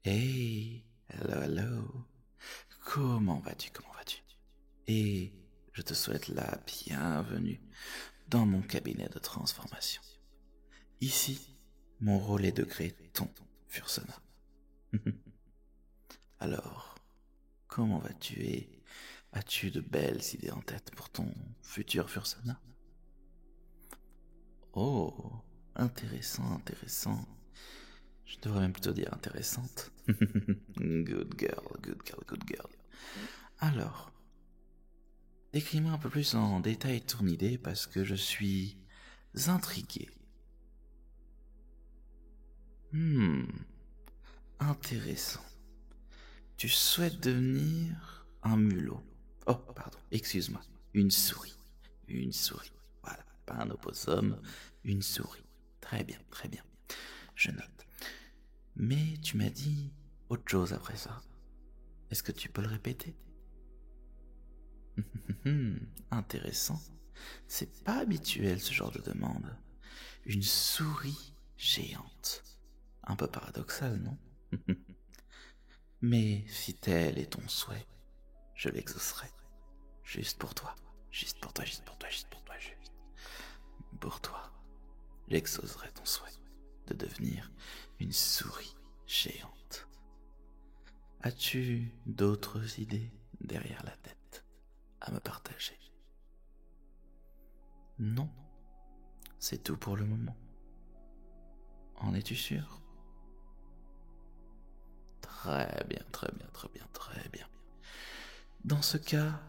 Hey, hello, hello. Comment vas-tu, comment vas-tu? Et je te souhaite la bienvenue dans mon cabinet de transformation. Ici, mon rôle est de créer ton Fursona. Alors, comment vas-tu et as-tu de belles idées en tête pour ton futur Fursona? Oh, intéressant, intéressant. Je devrais même plutôt dire intéressante. Good girl, good girl, good girl. Alors, décris-moi un peu plus en détail ton idée parce que je suis intrigué. Intéressant. Tu souhaites devenir un mulot. Oh, pardon, excuse-moi. Une souris. Une souris. Voilà, pas un opossum, une souris. Très bien, très bien. Je note. Mais tu m'as dit autre chose après ça. Est-ce que tu peux le répéter? Intéressant. C'est pas habituel ce genre de demande. Une souris géante. Un peu paradoxal, non? Mais si tel est ton souhait, je l'exaucerai. Juste pour toi. Juste pour toi, juste pour toi, juste pour toi, juste. Pour toi, j'exaucerai ton souhait de devenir une souris géante. As-tu d'autres idées derrière la tête à me partager? Non, c'est tout pour le moment. En es-tu sûr? Très bien, très bien, très bien, très bien. Dans ce cas,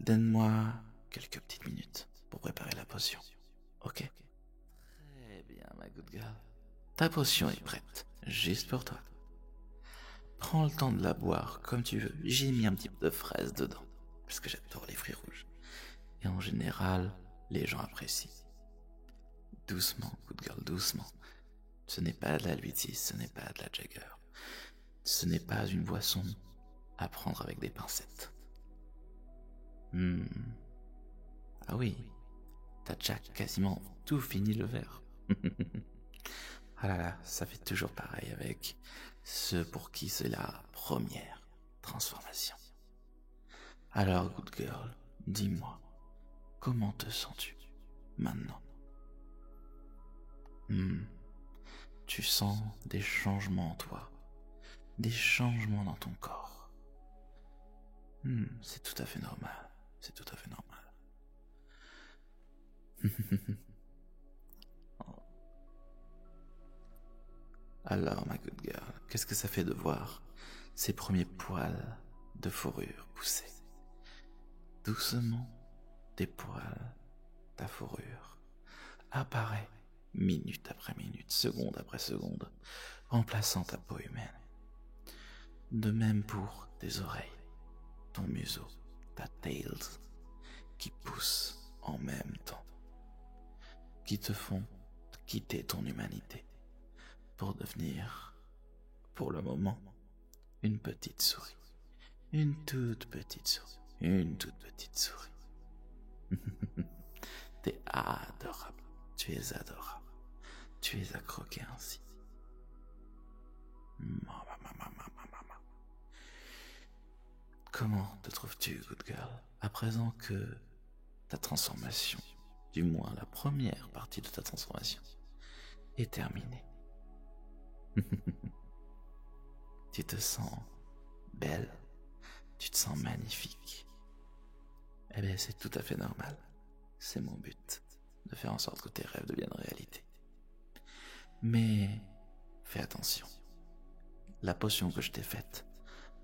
donne-moi quelques petites minutes pour préparer la potion. Ok? Très bien, ma good girl. Ta potion est prête, juste pour toi. Prends le temps de la boire comme tu veux. J'ai mis un petit peu de fraise dedans, parce que j'adore les fruits rouges. Et en général, les gens apprécient. Doucement, good girl, doucement. Ce n'est pas de la Luitis, ce n'est pas de la Jagger. Ce n'est pas une boisson à prendre avec des pincettes. Ah oui, t'as déjà quasiment tout fini le verre. Ah là là, ça fait toujours pareil avec ceux pour qui c'est la première transformation. Alors, good girl, dis-moi, comment te sens-tu maintenant? Tu sens des changements en toi, des changements dans ton corps. C'est tout à fait normal, c'est tout à fait normal. Alors, ma good girl, qu'est-ce que ça fait de voir ces premiers poils de fourrure pousser? Doucement, tes poils, ta fourrure, apparaît minute après minute, seconde après seconde, remplaçant ta peau humaine. De même pour tes oreilles, ton museau, ta tails, qui poussent en même temps, qui te font quitter ton humanité pour devenir, pour le moment, une petite souris. Une toute petite souris. Une toute petite souris. T'es adorable. Tu es adorable. Tu es à croquer ainsi. Comment te trouves-tu, good girl, à présent que ta transformation, du moins la première partie de ta transformation, est terminée? Tu te sens belle, tu te sens magnifique. Eh bien, c'est tout à fait normal. C'est mon but, de faire en sorte que tes rêves deviennent réalité. Mais fais attention. La potion que je t'ai faite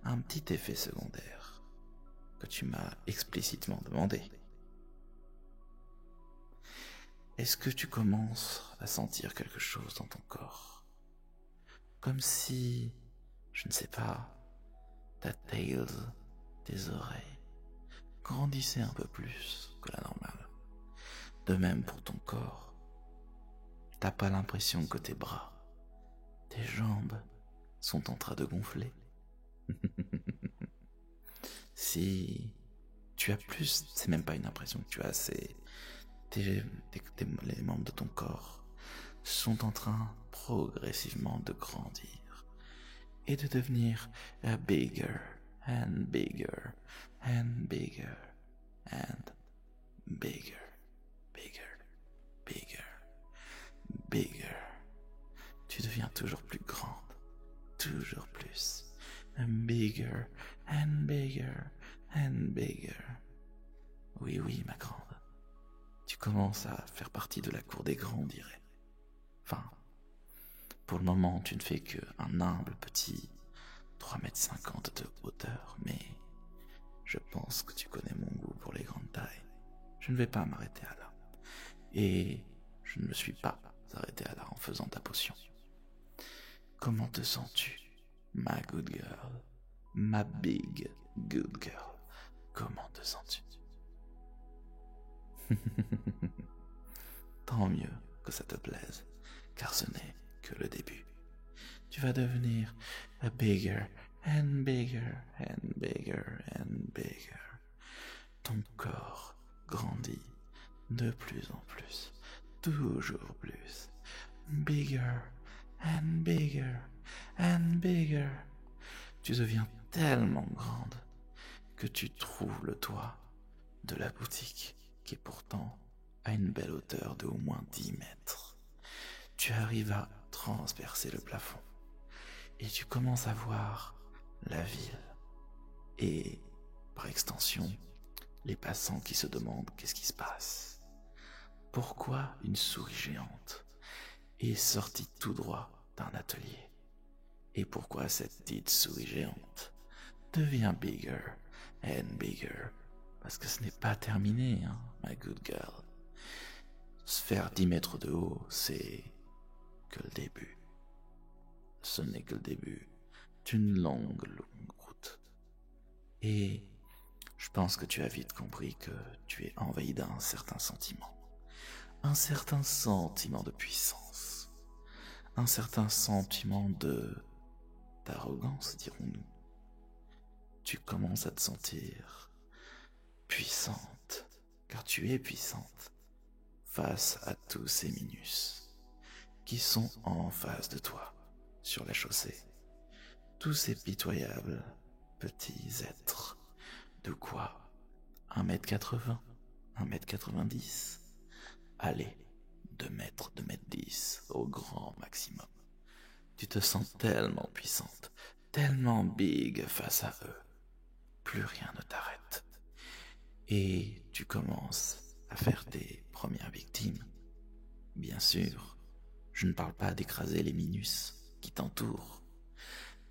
a un petit effet secondaire que tu m'as explicitement demandé. Est-ce que tu commences à sentir quelque chose dans ton corps? Comme si, je ne sais pas, ta tails, tes oreilles, grandissaient un peu plus que la normale. De même pour ton corps. T'as pas l'impression que tes bras, tes jambes sont en train de gonfler? Si tu as plus, c'est même pas une impression que tu as, c'est les membres de ton corps sont en train progressivement de grandir et de devenir bigger and bigger and bigger and bigger, bigger, bigger, bigger. Tu deviens toujours plus grande, toujours plus. Bigger and bigger and bigger. Oui, oui, ma grande. Tu commences à faire partie de la cour des grands, on dirait. Enfin, pour le moment, tu ne fais qu'un humble petit 3,50 m de hauteur, mais je pense que tu connais mon goût pour les grandes tailles. Je ne vais pas m'arrêter à là. Et je ne me suis pas arrêté à là en faisant ta potion. Comment te sens-tu, ma good girl, ma big good girl? Comment te sens-tu? Tant mieux que ça te plaise, car ce n'est que le début. Tu vas devenir bigger and bigger and bigger and bigger. Ton corps grandit de plus en plus, toujours plus. Bigger and bigger and bigger. Tu deviens tellement grande que tu trouves le toit de la boutique qui est pourtant à une belle hauteur de au moins 10 mètres. Tu arrives à transpercer le plafond et tu commences à voir la ville et, par extension, les passants qui se demandent qu'est-ce qui se passe. Pourquoi une souris géante est sortie tout droit d'un atelier? Et pourquoi cette petite souris géante devient bigger and bigger? Parce que ce n'est pas terminé, hein, my good girl. Se faire 10 mètres de haut, c'est que le début. Ce n'est que le début d'une longue, longue route. Et je pense que tu as vite compris que tu es envahi d'un certain sentiment. Un certain sentiment de puissance. Un certain sentiment d'arrogance, dirons-nous. Tu commences à te sentir puissante, car tu es puissante, face à tous ces minus qui sont en face de toi, sur la chaussée. Tous ces pitoyables petits êtres. De quoi 1,80 m, 1,90 m. Allez, 2 mètres, 2,10 m au grand maximum. Tu te sens tellement puissante, tellement big face à eux. Plus rien ne t'arrête. Et tu commences à faire tes premières victimes. Bien sûr, je ne parle pas d'écraser les minus qui t'entourent,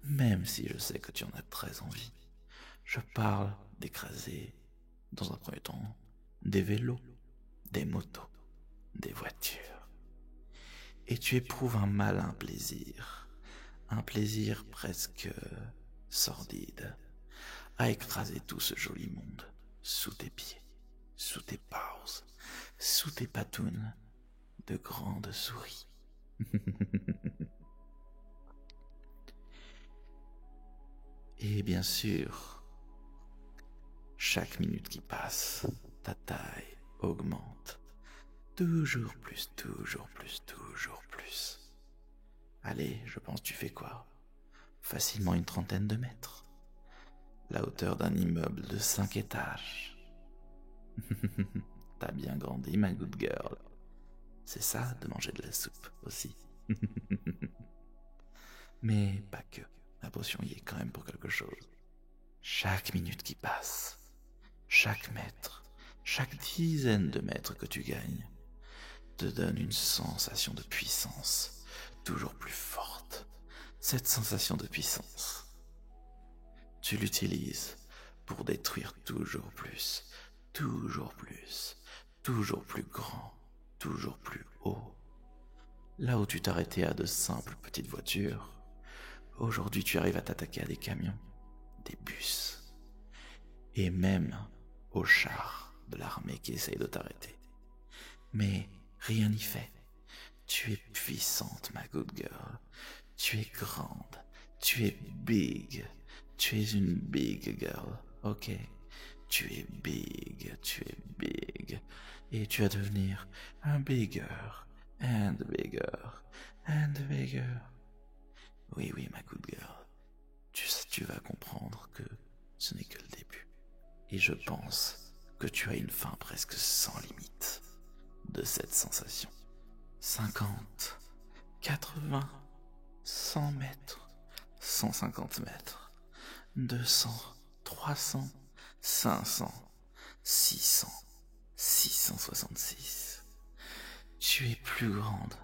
même si je sais que tu en as très envie. Je parle d'écraser, dans un premier temps, des vélos, des motos, des voitures. Et tu éprouves un malin plaisir, un plaisir presque sordide, à écraser tout ce joli monde sous tes pieds, sous tes paws, sous tes patounes de grandes souris. Et bien sûr, chaque minute qui passe, ta taille augmente. Toujours plus, toujours plus, toujours plus. Allez, je pense tu fais quoi? Facilement une 30aine de mètres. La hauteur d'un immeuble de 5 étages. T'as bien grandi, ma good girl. C'est ça, de manger de la soupe aussi. Mais pas que. La potion y est quand même pour quelque chose. Chaque minute qui passe, chaque mètre, chaque dizaine de mètres que tu gagnes, te donne une sensation de puissance toujours plus forte. Cette sensation de puissance, tu l'utilises pour détruire toujours plus, toujours plus, toujours plus grand, toujours plus haut. Là où tu t'arrêtais à de simples petites voitures, aujourd'hui tu arrives à t'attaquer à des camions, des bus, et même aux chars de l'armée qui essayent de t'arrêter. Mais rien n'y fait. Tu es puissante, ma good girl. Tu es grande. Tu es big. Tu es une big girl, ok? Tu es big, tu es big. Et tu vas devenir un bigger, and bigger, and bigger. Oui, oui, ma good girl. tu vas comprendre que ce n'est que le début. Et je pense que tu as une fin presque sans limite de cette sensation. 50, 80, 100 mètres, 150 mètres, 200, 300, 500, 600, 666. Tu es plus grande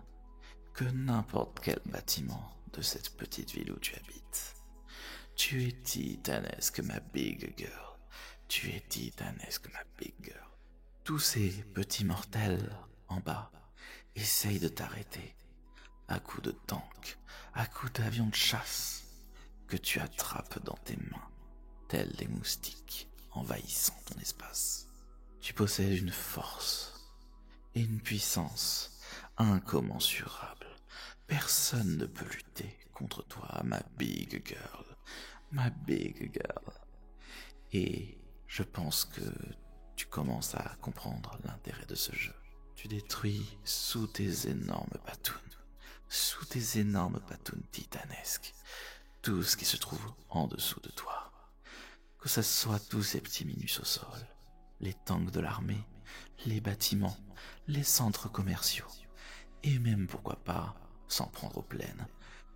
que n'importe quel bâtiment de cette petite ville où tu habites. Tu es titanesque, ma big girl. Tu es titanesque, ma big girl. Tous ces petits mortels en bas essayent de t'arrêter à coups de tank, à coups d'avions de chasse que tu attrapes dans tes mains, tels des moustiques envahissant ton espace. Tu possèdes une force et une puissance incommensurables. Personne ne peut lutter contre toi, ma big girl, ma big girl. Et je pense que tu commences à comprendre l'intérêt de ce jeu. Tu détruis sous tes énormes patounes titanesques, tout ce qui se trouve en dessous de toi. Que ce soit tous ces petits minus au sol, les tanks de l'armée, les bâtiments, les centres commerciaux, et même pourquoi pas s'en prendre aux plaines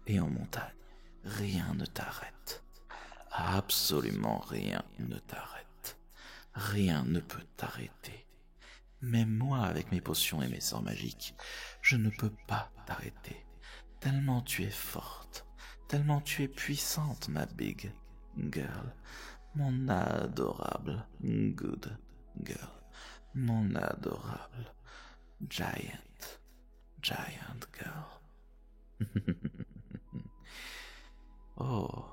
et en montagne. Rien ne t'arrête. Absolument rien ne t'arrête. Rien ne peut t'arrêter. Même moi, avec mes potions et mes sorts magiques, je ne peux pas t'arrêter. Tellement tu es forte, tellement tu es puissante, ma big girl, mon adorable good girl, mon adorable giant girl. Oh,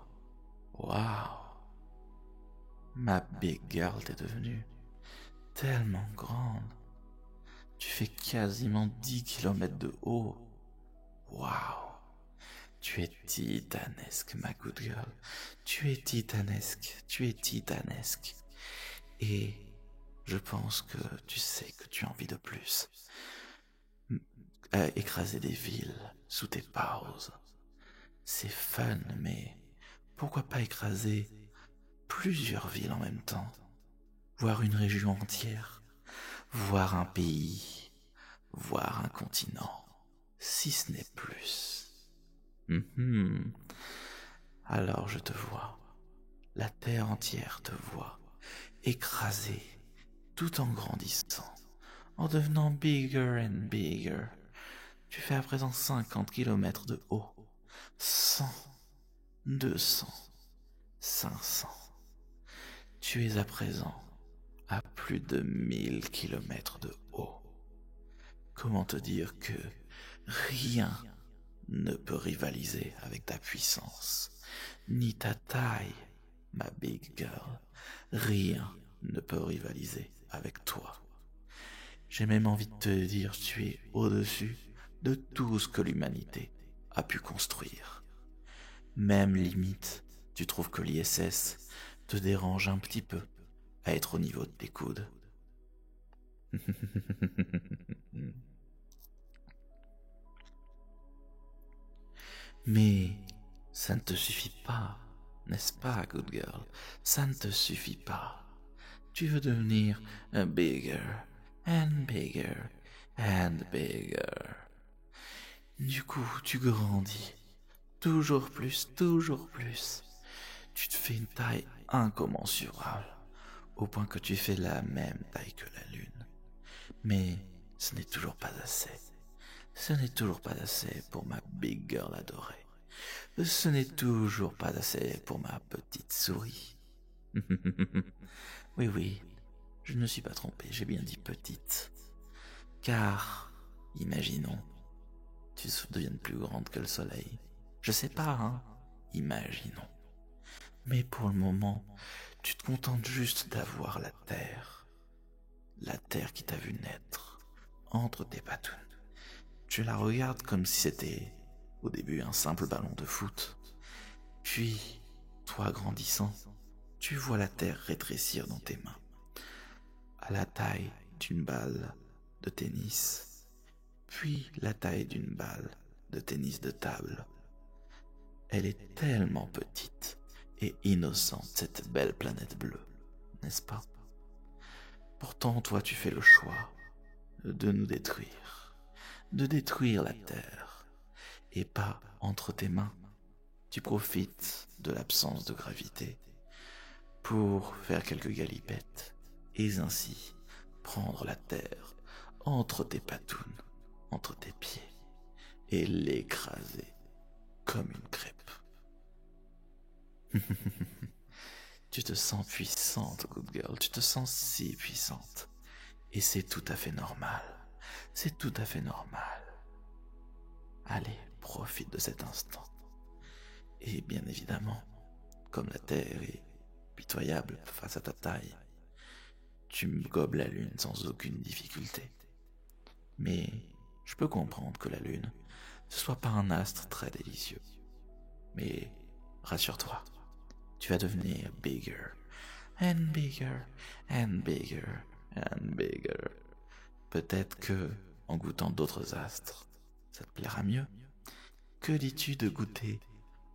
wow. Ma big girl t'est devenue tellement grande. Tu fais quasiment 10 kilomètres de haut. Waouh. Tu es titanesque, ma good girl. Tu es titanesque. Et je pense que tu sais que tu as envie de plus. Écraser des villes sous tes pauses. C'est fun, mais pourquoi pas écraser plusieurs villes en même temps? Voir une région entière, voir un pays, voir un continent, si ce n'est plus. Alors je te vois, la terre entière te voit, écrasée, tout en grandissant, en devenant bigger and bigger. Tu fais à présent 50 kilomètres de haut, 100, 200, 500. Tu es à présent à plus de 1000 kilomètres de haut. Comment te dire que rien ne peut rivaliser avec ta puissance, ni ta taille, ma big girl. Rien ne peut rivaliser avec toi. J'ai même envie de te dire, tu es au-dessus de tout ce que l'humanité a pu construire. Même limite, tu trouves que l'ISS te dérange un petit peu à être au niveau de tes coudes. Mais ça ne te suffit pas, n'est-ce pas, good girl? Ça ne te suffit pas. Tu veux devenir bigger and bigger and bigger. Du coup, tu grandis. Toujours plus. Tu te fais une taille incommensurable, au point que tu fais la même taille que la Lune. Mais ce n'est toujours pas assez. Ce n'est toujours pas assez pour ma big girl adorée. Ce n'est toujours pas assez pour ma petite souris. Oui, je ne me suis pas trompé, j'ai bien dit petite. Car, imaginons, tu deviennes plus grande que le soleil. Je sais pas, hein, imaginons. Mais pour le moment, tu te contentes juste d'avoir la terre qui t'a vu naître, entre tes patounes. Tu la regardes comme si c'était, au début, un simple ballon de foot. Puis, toi grandissant, tu vois la terre rétrécir dans tes mains, à la taille d'une balle de tennis, puis la taille d'une balle de tennis de table. Elle est tellement petite et innocente cette belle planète bleue, n'est-ce pas? Pourtant, toi, tu fais le choix de nous détruire, de détruire la Terre, et pas entre tes mains. Tu profites de l'absence de gravité pour faire quelques galipettes et ainsi prendre la Terre entre tes patounes, entre tes pieds, et l'écraser comme une crêpe. Tu te sens puissante, good girl, tu te sens si puissante. Et c'est tout à fait normal, c'est tout à fait normal. Allez, profite de cet instant. Et bien évidemment, comme la Terre est pitoyable face à ta taille, tu me gobes la Lune sans aucune difficulté. Mais je peux comprendre que la Lune, ce soit pas un astre très délicieux. Mais rassure-toi, tu vas devenir bigger, and bigger, and bigger, and bigger. Peut-être que, en goûtant d'autres astres, ça te plaira mieux. Que dis-tu de goûter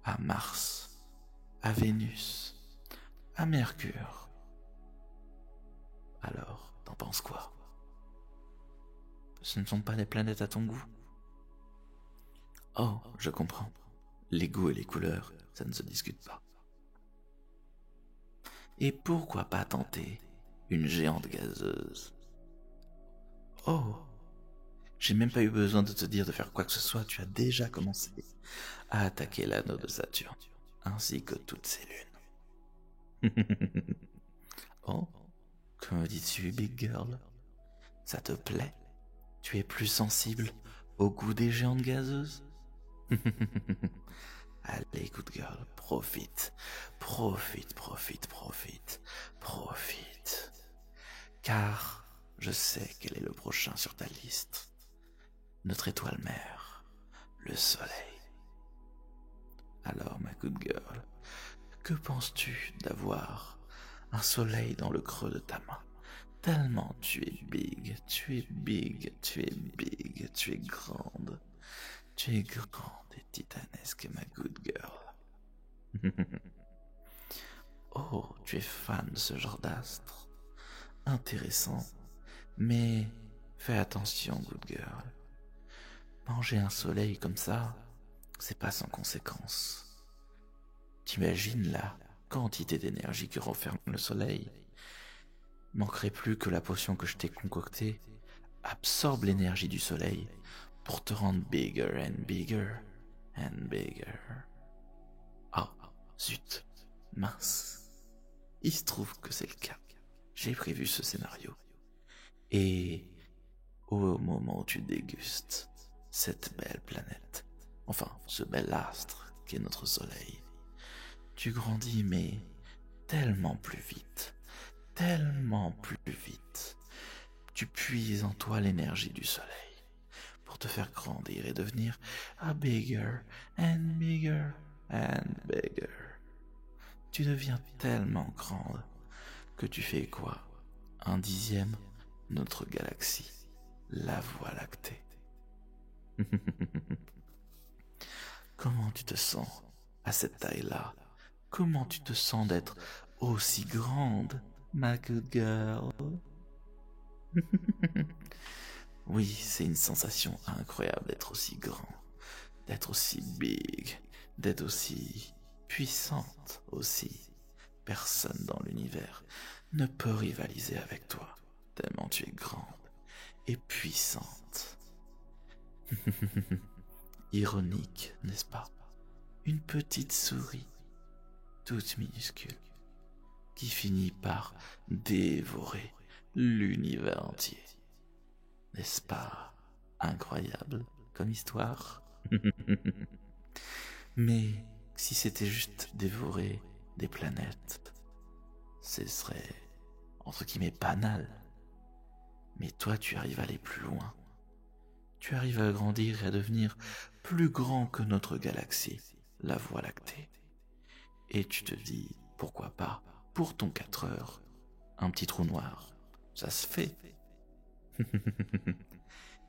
à Mars, à Vénus, à Mercure? Alors, t'en penses quoi? Ce ne sont pas des planètes à ton goût? Oh, je comprends. Les goûts et les couleurs, ça ne se discute pas. Et pourquoi pas tenter une géante gazeuse? Oh, j'ai même pas eu besoin de te dire de faire quoi que ce soit, tu as déjà commencé à attaquer l'anneau de Saturne, ainsi que toutes ses lunes. Oh, que me dis-tu, big girl? Ça te plaît? Tu es plus sensible au goût des géantes gazeuses? Allez, good girl, profite, profite, profite, profite, profite. Car je sais quel est le prochain sur ta liste. Notre étoile mère, le soleil. Alors, ma good girl, que penses-tu d'avoir un soleil dans le creux de ta main? Tellement tu es big, tu es big, tu es big, tu es grande. Tu es grande et titanesque, ma good girl. Oh, tu es fan de ce genre d'astre. Intéressant. Mais fais attention, good girl. Manger un soleil comme ça, c'est pas sans conséquence. T'imagines la quantité d'énergie que renferme le soleil? Manquerait plus que la potion que je t'ai concoctée absorbe l'énergie du soleil pour te rendre bigger and bigger and bigger. Ah, zut, mince. Il se trouve que c'est le cas. J'ai prévu ce scénario. Et au moment où tu dégustes cette belle planète, enfin ce bel astre qu'est notre soleil, tu grandis mais tellement plus vite, tellement plus vite. Tu puises en toi l'énergie du soleil pour te faire grandir et devenir a bigger and bigger and bigger. Tu deviens tellement grande que tu fais quoi? Un dixième notre galaxie, la Voie lactée. Comment tu te sens à cette taille-là? Comment tu te sens d'être aussi grande, ma good girl? Oui, c'est une sensation incroyable d'être aussi grand, d'être aussi big, d'être aussi puissante aussi. Personne dans l'univers ne peut rivaliser avec toi, tellement tu es grande et puissante. Ironique, n'est-ce pas? Une petite souris, toute minuscule, qui finit par dévorer l'univers entier. N'est-ce pas incroyable comme histoire? Mais si c'était juste dévorer des planètes, ce serait, entre guillemets, banal. Mais toi, tu arrives à aller plus loin. Tu arrives à grandir et à devenir plus grand que notre galaxie, la Voie lactée. Et tu te dis, pourquoi pas, pour ton 4 heures, un petit trou noir. Ça se fait.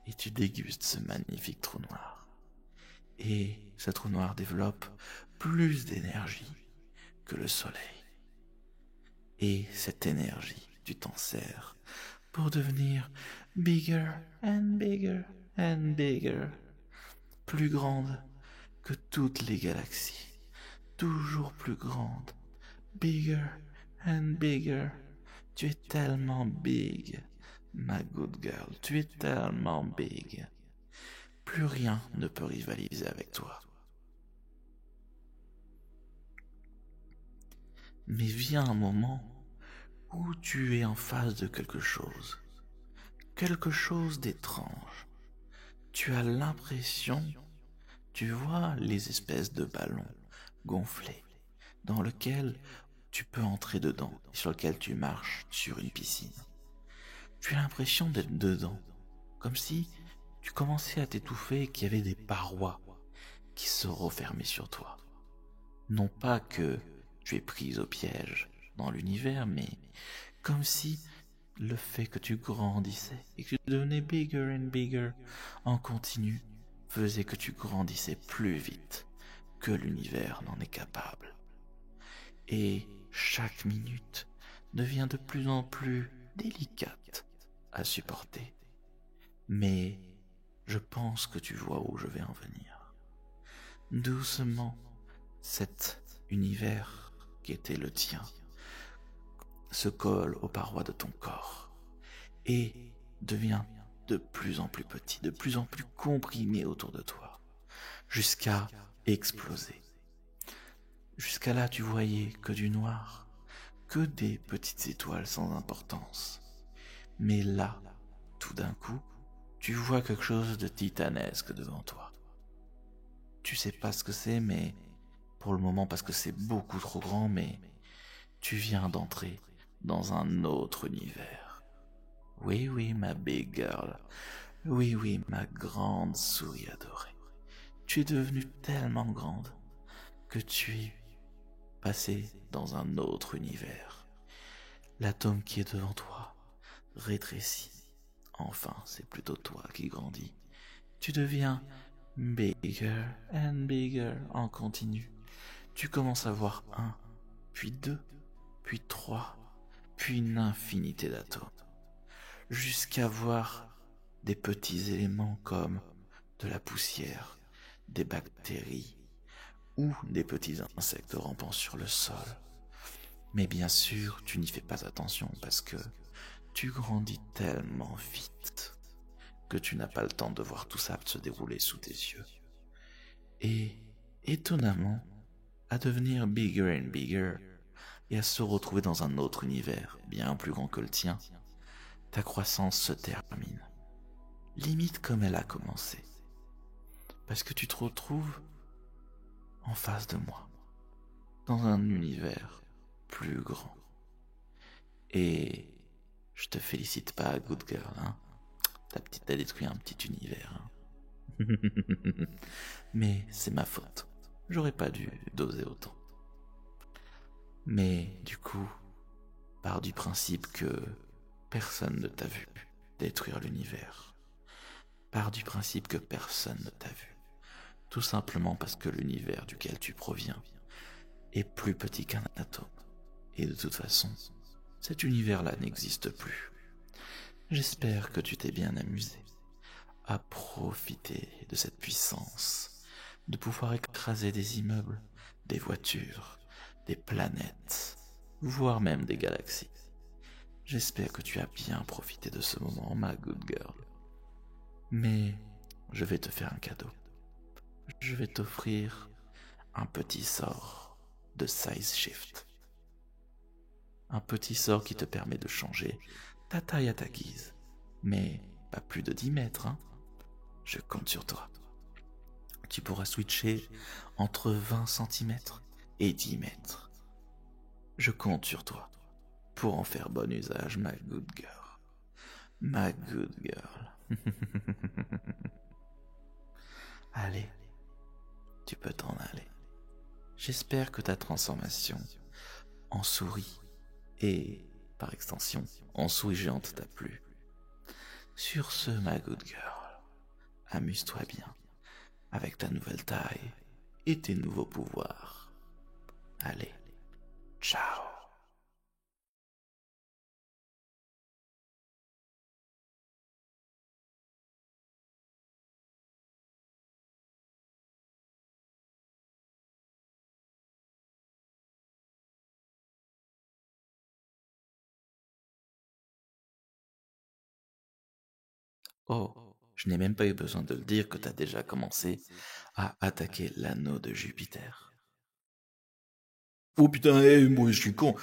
Et tu dégustes ce magnifique trou noir. Et ce trou noir développe plus d'énergie que le soleil. Et cette énergie, tu t'en sers pour devenir bigger and bigger and bigger, plus grande que toutes les galaxies, toujours plus grande, bigger and bigger. Tu es tellement big, ma good girl, tu es tellement big. Plus rien ne peut rivaliser avec toi. Mais vient un moment où tu es en face de quelque chose d'étrange. Tu as l'impression, tu vois les espèces de ballons gonflés, dans lesquels tu peux entrer dedans, sur lequel tu marches sur une piscine. Tu as l'impression d'être dedans, comme si tu commençais à t'étouffer et qu'il y avait des parois qui se refermaient sur toi. Non pas que tu es prise au piège dans l'univers, mais comme si le fait que tu grandissais et que tu devenais bigger and bigger en continu faisait que tu grandissais plus vite que l'univers n'en est capable. Et chaque minute devient de plus en plus délicate à supporter. Mais je pense que tu vois où je vais en venir. Doucement, cet univers qui était le tien se colle aux parois de ton corps et devient de plus en plus petit, de plus en plus comprimé autour de toi, jusqu'à exploser. Jusqu'à là, tu voyais que du noir, que des petites étoiles sans importance. Mais là, tout d'un coup, tu vois quelque chose de titanesque devant toi. Tu sais pas ce que c'est, mais pour le moment, parce que c'est beaucoup trop grand, mais tu viens d'entrer dans un autre univers. Oui, oui, ma big girl. Oui, oui, ma grande souris adorée. Tu es devenue tellement grande que tu es passé dans un autre univers. L'atome qui est devant toi rétrécit. Enfin, c'est plutôt toi qui grandis. Tu deviens bigger and bigger en continu. Tu commences à voir un, puis deux, puis trois, puis une infinité d'atomes, jusqu'à voir des petits éléments comme de la poussière, des bactéries ou des petits insectes rampant sur le sol. Mais bien sûr, tu n'y fais pas attention parce que tu grandis tellement vite que tu n'as pas le temps de voir tout ça se dérouler sous tes yeux. Et, étonnamment, à devenir bigger and bigger et à se retrouver dans un autre univers bien plus grand que le tien, ta croissance se termine, limite comme elle a commencé, parce que tu te retrouves en face de moi, dans un univers plus grand. Et je te félicite pas, good girl, hein. Ta petite a détruit un petit univers, hein. Mais c'est ma faute. J'aurais pas dû doser autant. Mais du coup, pars du principe que personne ne t'a vu détruire l'univers. Pars du principe que personne ne t'a vu. Tout simplement parce que l'univers duquel tu proviens est plus petit qu'un atome. Et de toute façon, cet univers-là n'existe plus. J'espère que tu t'es bien amusé à profiter de cette puissance, de pouvoir écraser des immeubles, des voitures, des planètes, voire même des galaxies. J'espère que tu as bien profité de ce moment, ma good girl. Mais je vais te faire un cadeau. Je vais t'offrir un petit sort de size shift. Un petit sort qui te permet de changer ta taille à ta guise. Mais pas plus de 10 mètres, hein. Je compte sur toi. Tu pourras switcher entre 20 cm et 10 mètres. Je compte sur toi pour en faire bon usage, ma good girl. Ma good girl. Allez, tu peux t'en aller. J'espère que ta transformation en souris et, par extension, en souris géante t'a plu. Sur ce, ma good girl, amuse-toi bien avec ta nouvelle taille et tes nouveaux pouvoirs. Allez, Oh, je n'ai même pas eu besoin de le dire que t'as déjà commencé à attaquer l'anneau de Jupiter. Oh putain, moi je suis con.